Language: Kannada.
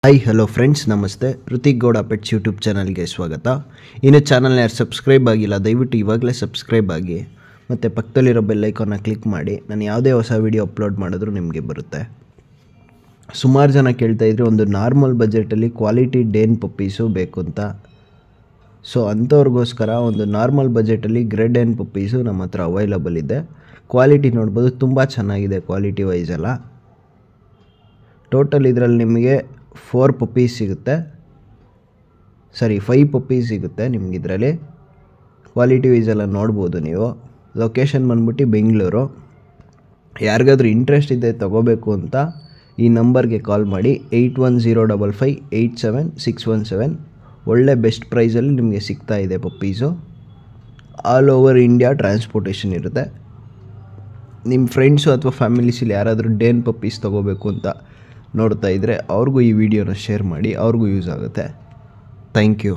ಹಾಯ್ ಹಲೋ ಫ್ರೆಂಡ್ಸ್, ನಮಸ್ತೆ. ಋತಿಕ್ ಗೌಡ ಪೆಟ್ಸ್ ಯೂಟ್ಯೂಬ್ ಚಾನಲ್ಗೆ ಸ್ವಾಗತ. ಇನ್ನು ಚಾನಲ್ನ ಯಾರು ಸಬ್ಸ್ಕ್ರೈಬ್ ಆಗಿಲ್ಲ, ದಯವಿಟ್ಟು ಇವಾಗಲೇ ಸಬ್ಸ್ಕ್ರೈಬ್ ಆಗಿ ಮತ್ತು ಪಕ್ಕದಲ್ಲಿರೋ ಬೆಲ್ ಐಕಾನ್ನ ಕ್ಲಿಕ್ ಮಾಡಿ. ನಾನು ಯಾವುದೇ ಹೊಸ ವೀಡಿಯೋ ಅಪ್ಲೋಡ್ ಮಾಡಿದ್ರೂ ನಿಮಗೆ ಬರುತ್ತೆ. ಸುಮಾರು ಜನ ಕೇಳ್ತಾಯಿದ್ರು ಒಂದು ನಾರ್ಮಲ್ ಬಜೆಟಲ್ಲಿ ಕ್ವಾಲಿಟಿ ಡೇನ್ ಪಪ್ಪೀಸು ಬೇಕು ಅಂತ. ಸೊ ಅಂಥವ್ರಿಗೋಸ್ಕರ ಒಂದು ನಾರ್ಮಲ್ ಬಜೆಟಲ್ಲಿ ಗ್ರೇಡ್ ಡೇನ್ ಪಪ್ಪೀಸು ನಮ್ಮ ಹತ್ರ ಅವೈಲಬಲ್ ಇದೆ. ಕ್ವಾಲಿಟಿ ನೋಡ್ಬೋದು, ತುಂಬ ಚೆನ್ನಾಗಿದೆ ಕ್ವಾಲಿಟಿ ವೈಸ್ ಎಲ್ಲ. ಟೋಟಲ್ ಇದರಲ್ಲಿ ನಿಮಗೆ 4 ಪಪ್ಪೀಸ್ ಸಿಗುತ್ತೆ, 5 ಪಪ್ಪೀಸ್ ಸಿಗುತ್ತೆ ನಿಮ್ಗೆ. ಇದರಲ್ಲಿ ಕ್ವಾಲಿಟಿ ವೈಸ್ ಎಲ್ಲ ನೋಡ್ಬೋದು ನೀವು. ಲೊಕೇಶನ್ ಬಂದ್ಬಿಟ್ಟು ಬೆಂಗಳೂರು. ಯಾರಿಗಾದ್ರೂ ಇಂಟ್ರೆಸ್ಟ್ ಇದೆ ತೊಗೋಬೇಕು ಅಂತ ಈ ನಂಬರ್ಗೆ ಕಾಲ್ ಮಾಡಿ 8105587617. ಒಳ್ಳೆ ಬೆಸ್ಟ್ ಪ್ರೈಸಲ್ಲಿ ನಿಮಗೆ ಸಿಗ್ತಾ ಇದೆ puppies. All over India transportation ಇರುತ್ತೆ. ನಿಮ್ಮ ಫ್ರೆಂಡ್ಸು ಅಥವಾ ಫ್ಯಾಮಿಲೀಸಲ್ಲಿ ಯಾರಾದರೂ ಡೇನ್ ಪಪ್ಪೀಸ್ ತೊಗೋಬೇಕು ಅಂತ ನೋಡ್ತಾ ಇದ್ದರೆ ಅವ್ರಿಗೂ ಈ ವಿಡಿಯೋನ ಶೇರ್ ಮಾಡಿ, ಅವ್ರಿಗೂ ಯೂಸ್ ಆಗುತ್ತೆ. Thank you.